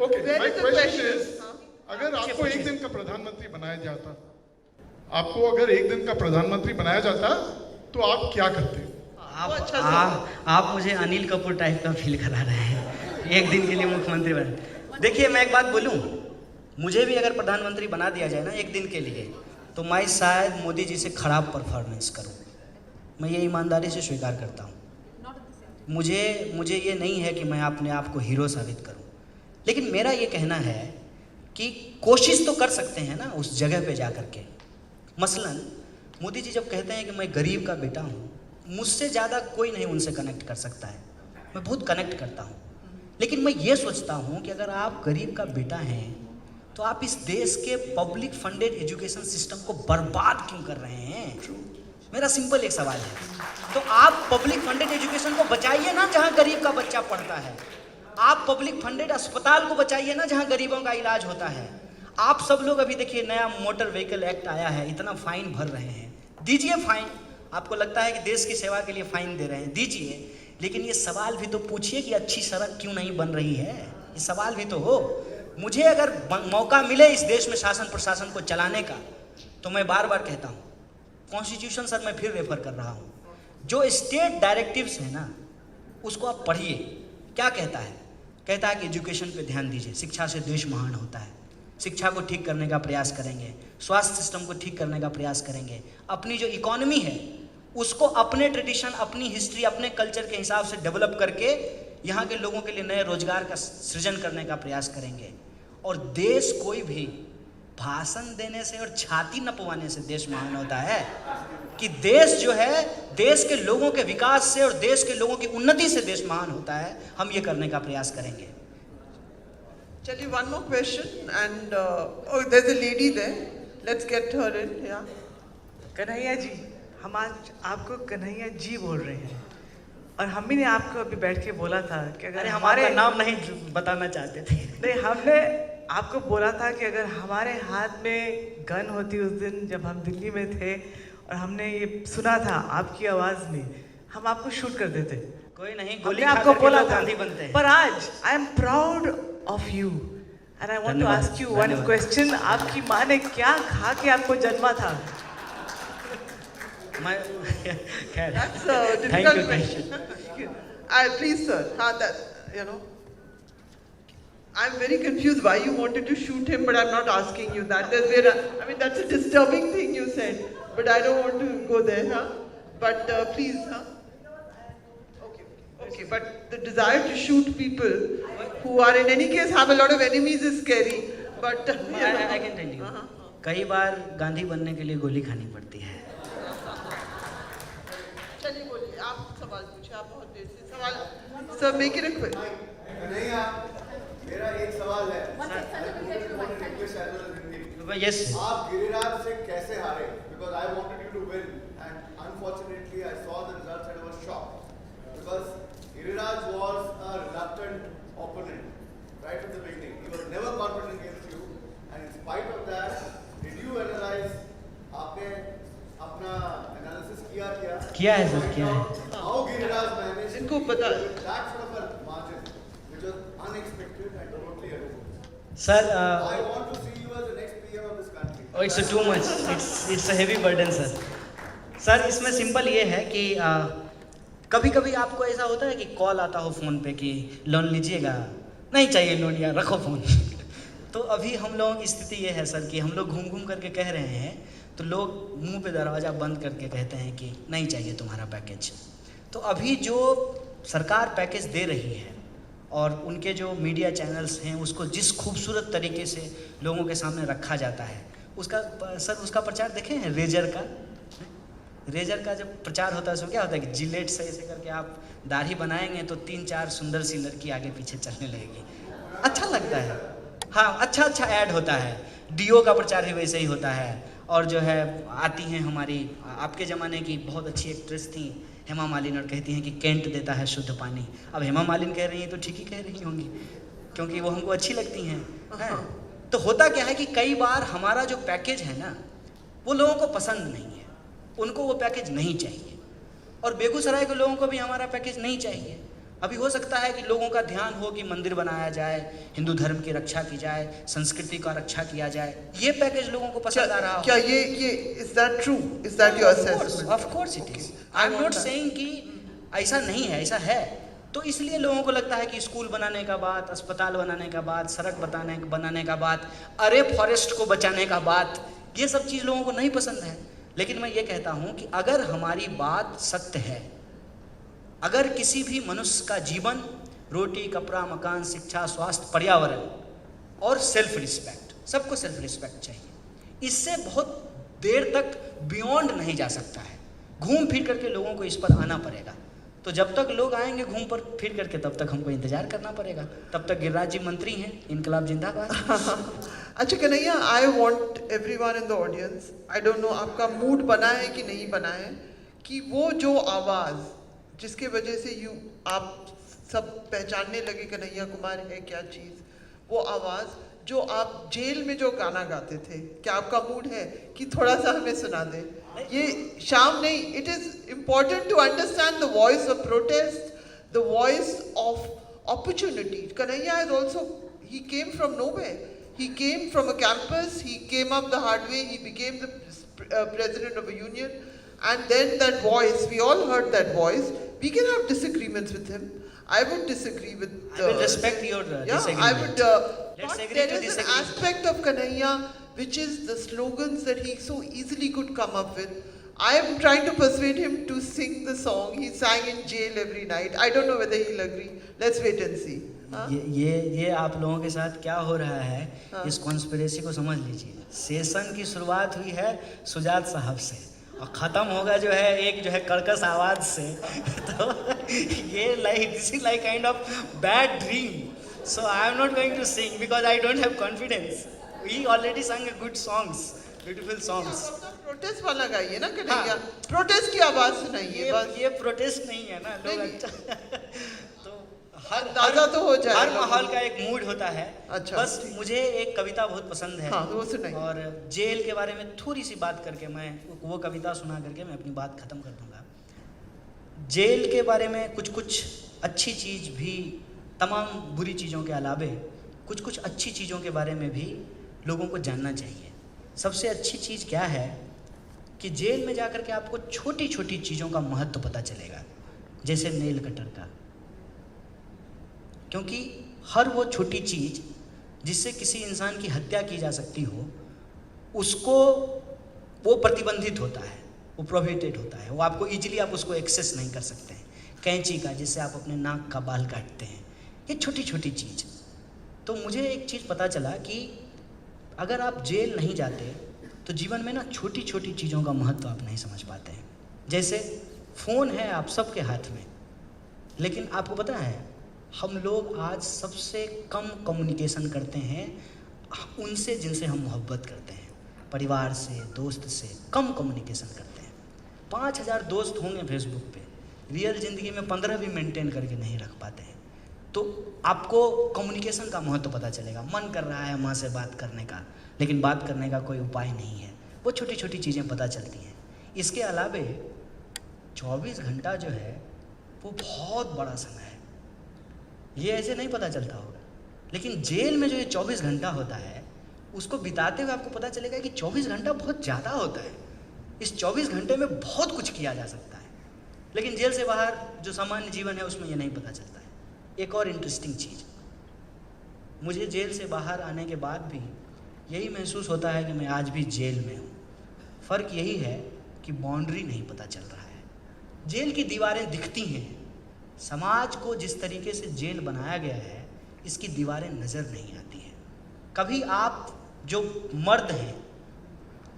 Okay, my question is, हाँ? अगर आपको एक दिन का प्रधानमंत्री बनाया जाता, आपको अगर एक दिन का प्रधानमंत्री बनाया जाता, तो आप क्या करते? आप मुझे अनिल कपूर टाइप का फील करा रहे हैं, एक दिन के लिए मुख्यमंत्री बने। देखिए मैं एक बात बोलूं, मुझे भी अगर प्रधानमंत्री बना दिया जाए ना एक दिन के लिए, तो मैं शायद मोदी जी से खराब परफॉर्मेंस करूं। मैं ये ईमानदारी से स्वीकार करता हूं। मुझे ये नहीं है कि मैं अपने आप को हीरो साबित करूं, लेकिन मेरा ये कहना है कि कोशिश तो कर सकते हैं ना उस जगह पे जा कर के। मसलन मोदी जी जब कहते हैं कि मैं गरीब का बेटा हूँ, मुझसे ज़्यादा कोई नहीं उनसे कनेक्ट कर सकता है। मैं बहुत कनेक्ट करता हूँ, लेकिन मैं ये सोचता हूँ कि अगर आप गरीब का बेटा हैं तो आप इस देश के पब्लिक फंडेड एजुकेशन सिस्टम को बर्बाद क्यों कर रहे हैं? मेरा सिंपल एक सवाल है। तो आप पब्लिक फंडेड एजुकेशन को बचाइए ना जहाँ गरीब का बच्चा पढ़ता है। आप पब्लिक फंडेड अस्पताल को बचाइए ना जहाँ गरीबों का इलाज होता है। आप सब लोग अभी देखिए नया मोटर व्हीकल एक्ट आया है, इतना फाइन भर रहे हैं, दीजिए फाइन। आपको लगता है कि देश की सेवा के लिए फाइन दे रहे हैं, दीजिए, लेकिन ये सवाल भी तो पूछिए कि अच्छी सड़क क्यों नहीं बन रही है। ये सवाल भी तो हो। मुझे अगर मौका मिले इस देश में शासन प्रशासन को चलाने का, तो मैं बार बार कहता हूँ कॉन्स्टिट्यूशन सर मैं फिर रेफर कर रहा हूँ, जो स्टेट डायरेक्टिव्स है ना उसको आप पढ़िए। क्या कहता है? कहता है कि एजुकेशन पे ध्यान दीजिए, शिक्षा से देश महान होता है। शिक्षा को ठीक करने का प्रयास करेंगे, स्वास्थ्य सिस्टम को ठीक करने का प्रयास करेंगे, अपनी जो इकोनॉमी है उसको अपने ट्रेडिशन, अपनी हिस्ट्री, अपने कल्चर के हिसाब से डेवलप करके यहाँ के लोगों के लिए नए रोजगार का सृजन करने का प्रयास करेंगे। और देश कोई भी भाषण देने से और छाती नपवाने से देश महान होता है कि देश जो है देश के लोगों के विकास से और देश के लोगों की उन्नति से देश महान होता है। हम ये करने का प्रयास करेंगे। चलिए, one more question and oh, there's a lady there. Let's get her in. Yeah. Kanhaiya ji, हम आज आपको कन्हैया जी बोल रहे हैं, और हम भी ने आपको अभी बैठ के बोला था कि अगर हमारे नाम नहीं बताना चाहते थे। नहीं, हमने आपको बोला था कि अगर हमारे हाथ में गन होती उस दिन जब हम दिल्ली में थे और हमने ये सुना था आपकी आवाज़ में, हम आपको शूट कर देते। कोई नहीं, गोली हमने आपको बोला था, गांधी बनते हैं। पर आज I am proud of you and I want to ask you one question. आपकी माँ ने क्या खा के आपको जन्मा था? That's a difficult question. Please, sir. I'm very confused why you wanted to shoot him, but I'm not asking you that. That's a disturbing thing you said, but I don't want to go there, huh? But please, huh? Okay. But the desire to shoot people who are in any case have a lot of enemies is scary. But I can tell you, कई बार गांधी बनने के लिए गोली खानी पड़ती है। चलिए बोलिए, आप सवाल पूछिए। आप बहुत देर से सवाल सर मेक इट क्विक। नहीं, मेरा एक सवाल है। यस, आप गिरिराज से कैसे हारे? Because I wanted you to win, and unfortunately I saw the results and I was shocked. Because Giriraj was a reluctant opponent right from the beginning. He was never confident against you, and in spite of that, did you analyze? आपने अपना analysis किया है sir, किया है। How Giriraj managed इनको पता that sort of a margin, which was unexpected and totally unexpected. Sir, I want to see you as the next PM of this country. Oh, it's too much. It's a heavy burden, sir. Sir, इसमें simple ये है कि कभी कभी आपको ऐसा होता है कि कॉल आता हो फ़ोन पे कि लोन लीजिएगा, नहीं चाहिए लोन, यार रखो फ़ोन। तो अभी हम लोगों की स्थिति ये है सर कि हम लोग घूम घूम करके कह रहे हैं, तो लोग मुंह पे दरवाज़ा बंद करके कहते हैं कि नहीं चाहिए तुम्हारा पैकेज। तो अभी जो सरकार पैकेज दे रही है और उनके जो मीडिया चैनल्स हैं उसको जिस खूबसूरत तरीके से लोगों के सामने रखा जाता है, उसका प्रचार देखे हैं। रेजर का जब प्रचार होता है उसमें क्या होता है कि जिलेट से ऐसे करके आप दाढ़ी बनाएंगे तो 3-4 सुंदर सी लड़की आगे पीछे चलने लगेगी, अच्छा लगता है। हाँ, अच्छा ऐड होता है। डीओ का प्रचार भी वैसे ही होता है। और जो है आती हैं हमारी आपके ज़माने की बहुत अच्छी एक्ट्रेस थी हेमा मालिनी, और कहती हैं कि कैंट देता है शुद्ध पानी। अब हेमा मालिनी कह रही हैं तो ठीक ही कह रही होंगी, क्योंकि वो हमको अच्छी लगती हैं। तो होता क्या है कि कई बार हमारा जो पैकेज है ना वो लोगों को पसंद नहीं है, उनको वो पैकेज नहीं चाहिए। और बेगूसराय के लोगों को भी हमारा पैकेज नहीं चाहिए। अभी हो सकता है कि लोगों का ध्यान हो कि मंदिर बनाया जाए, हिंदू धर्म की रक्षा की जाए, संस्कृति का रक्षा किया जाए, ये पैकेज लोगों को पसंद आ रहा हो। क्या ये is that true? Is that your assessment? Of course it is. I am not saying कि ऐसा नहीं है, ऐसा है। तो इसलिए लोगों को लगता है कि स्कूल बनाने का बात, अस्पताल बनाने का बात, सड़क बनाने का बात, अरे फॉरेस्ट को बचाने का बात, ये सब चीज़ लोगों को नहीं पसंद है। लेकिन मैं ये कहता हूँ कि अगर हमारी बात सत्य है, अगर किसी भी मनुष्य का जीवन रोटी, कपड़ा, मकान, शिक्षा, स्वास्थ्य, पर्यावरण और सेल्फ रिस्पेक्ट, सबको सेल्फ रिस्पेक्ट चाहिए, इससे बहुत देर तक बियॉन्ड नहीं जा सकता है। घूम फिर करके लोगों को इस पर आना पड़ेगा। तो जब तक लोग आएंगे घूम पर फिर करके, तब तक हमको इंतजार करना पड़ेगा। तब तक गिरिराज जी मंत्री हैं, इनकलाब जिंदाबाद। अच्छा Kanhaiya, I want everyone in the audience, I don't know आपका मूड बना है कि नहीं बना है, कि वो जो आवाज़ जिसके वजह से आप सब पहचानने लगे कन्हैया कुमार है क्या चीज़, वो आवाज़ जो आप जेल में जो गाना गाते थे, क्या आपका मूड है कि थोड़ा सा हमें सुना दे? ये शाम नहीं, it is important to understand the voice of protest, the voice of opportunity. Kanhaiya is also, he came from nowhere. He came from a campus, he came up the hard way, he became the president of a union, and then that voice, we all heard that voice. We can have disagreements with him. I would disagree with... I will respect your disagreement. I would... Let's but agree there to is an disagree. aspect of Kanhaiya which is the slogans that he so easily could come up with. I am trying to persuade him to sing the song. He sang in jail every night. I don't know whether he'll agree. Let's wait and see. हाँ? ये आप लोगों के साथ क्या हो रहा है, हाँ? इस कॉन्स्पिरेसी को समझ लीजिए। सेशन की शुरुआत हुई है सुजात साहब से और ख़त्म होगा जो है एक जो है कर्कश आवाज़ से। तो ये this is like kind of bad dream. So I am not going to sing because I don't have confidence. We already sung good songs, beautiful songs. Protest वाला गाइए ना कन्हैया, प्रोटेस्ट की आवाज़ सुनाइए बस। ये प्रोटेस्ट नहीं है ना लोग। नहीं। अच्छा तो हर अंदाजा तो हो जाएगा। हर माहौल का एक मूड होता है। अच्छा, बस ठीक। मुझे एक कविता बहुत पसंद है। हाँ, वो सुनाइए। और जेल के बारे में थोड़ी सी बात करके मैं वो कविता सुना करके मैं अपनी बात खत्म कर दूंगा। जेल के बारे में कुछ कुछ अच्छी चीज़ भी, तमाम बुरी चीज़ों के अलावे कुछ कुछ अच्छी चीज़ों के बारे में भी लोगों को जानना चाहिए। सबसे अच्छी चीज़ क्या है कि जेल में जाकर के आपको छोटी छोटी चीज़ों का महत्व पता चलेगा, जैसे नेल कटर का। क्योंकि हर वो छोटी चीज़ जिससे किसी इंसान की हत्या की जा सकती हो, उसको वो प्रतिबंधित होता है, वो प्रोहिबिटेड होता है, वो आपको इजीली आप उसको एक्सेस नहीं कर सकते हैं। कैंची का, जिससे आप अपने नाक का बाल काटते हैं, ये छोटी छोटी चीज़। तो मुझे एक चीज़ पता चला कि अगर आप जेल नहीं जाते तो जीवन में ना छोटी छोटी चीज़ों का महत्व आप नहीं समझ पाते हैं। जैसे फ़ोन है आप सबके हाथ में, लेकिन आपको पता है हम लोग आज सबसे कम कम्युनिकेशन करते हैं उनसे जिनसे हम मोहब्बत करते हैं। परिवार से, दोस्त से कम कम्युनिकेशन करते हैं। 5000 दोस्त होंगे फेसबुक पे, रियल ज़िंदगी में 15 भी मेंटेन करके नहीं रख पाते हैं। तो आपको कम्युनिकेशन का महत्व पता चलेगा। मन कर रहा है माँ से बात करने का, लेकिन बात करने का कोई उपाय नहीं है। वो छोटी छोटी चीज़ें पता चलती हैं। इसके अलावे 24 घंटा जो है वो बहुत बड़ा समय है, ये ऐसे नहीं पता चलता होगा। लेकिन जेल में जो ये 24 घंटा होता है, उसको बिताते हुए आपको पता चलेगा कि 24 घंटा बहुत ज़्यादा होता है। इस 24 घंटे में बहुत कुछ किया जा सकता है। लेकिन जेल से बाहर जो सामान्य जीवन है उसमें ये नहीं पता चलता है। एक और इंटरेस्टिंग चीज़, मुझे जेल से बाहर आने के बाद भी यही महसूस होता है कि मैं आज भी जेल में हूँ। फ़र्क यही है कि बाउंड्री नहीं पता चल रहा है। जेल की दीवारें दिखती हैं, समाज को जिस तरीके से जेल बनाया गया है इसकी दीवारें नज़र नहीं आती हैं। कभी आप जो मर्द हैं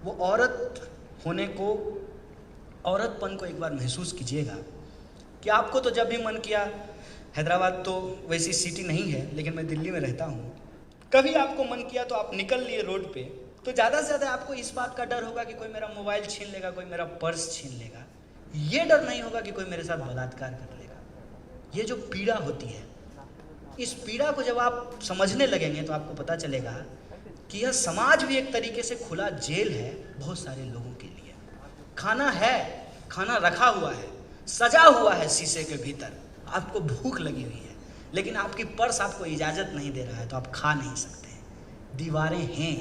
वो औरत होने को, औरतपन को एक बार महसूस कीजिएगा कि आपको तो जब भी मन किया, हैदराबाद तो वैसी सिटी नहीं है लेकिन मैं दिल्ली में रहता हूँ, कभी आपको मन किया तो आप निकल लिए रोड पे, तो ज़्यादा से ज़्यादा आपको इस बात का डर होगा कि कोई मेरा मोबाइल छीन लेगा, कोई मेरा पर्स छीन लेगा। ये डर नहीं होगा कि कोई मेरे साथ बलात्कार कर लेगा। ये जो पीड़ा होती है, इस पीड़ा को जब आप समझने लगेंगे तो आपको पता चलेगा कि यह समाज भी एक तरीके से खुला जेल है बहुत सारे लोगों के लिए। खाना है, खाना रखा हुआ है, सजा हुआ है शीशे के भीतर, आपको भूख लगी हुई है, लेकिन आपकी पर्स आपको इजाज़त नहीं दे रहा है, तो आप खा नहीं सकते। दीवारें हैं,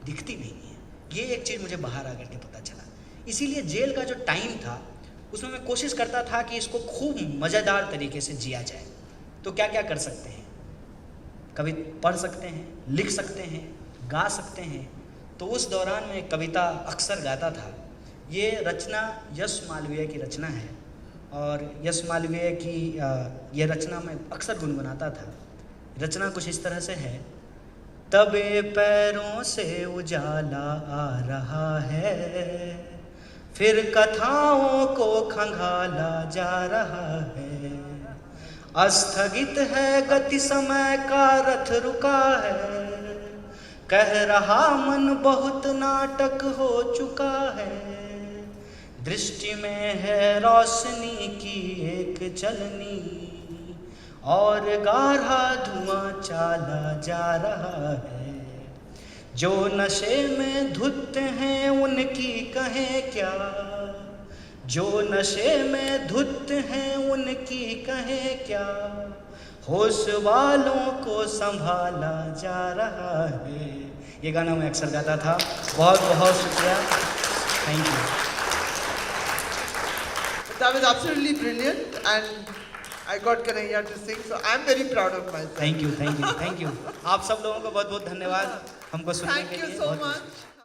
दिखती नहीं हैं। ये एक चीज़ मुझे बाहर आकर के पता चला। इसीलिए जेल का जो टाइम था उसमें मैं कोशिश करता था कि इसको खूब मज़ेदार तरीके से जिया जाए। तो क्या क्या कर सकते हैं? कभी पढ़ सकते हैं, लिख सकते हैं, गा सकते हैं। तो उस दौरान मैं एक कविता अक्सर गाता था। ये रचना यश मालवीय की रचना है, और यश मालवीय की ये रचना मैं अक्सर गुनगुनाता था। रचना कुछ इस तरह से है। तबे पैरों से उजाला आ रहा है, फिर कथाओं को खंगाला जा रहा है। अस्थगित है गति समय का रथ रुका है, कह रहा मन बहुत नाटक हो चुका है। दृष्टि में है रोशनी की एक चलनी, और गाढ़ा धुआं चाला जा रहा है। जो नशे में धुत हैं उनकी कहें क्या, जो नशे में धुत हैं उनकी कहें क्या। होश वालों को संभाला जा रहा है। ये गाना मैं अक्सर गाता था। बहुत बहुत शुक्रिया, thank you. That was absolutely brilliant, and I got Kanhaiya to sing, so I'm very proud of myself. Thank you, thank you, thank you. आप सब लोगों को बहुत बहुत धन्यवाद हमको सुनने Thank के you लिए। so बहुत- much.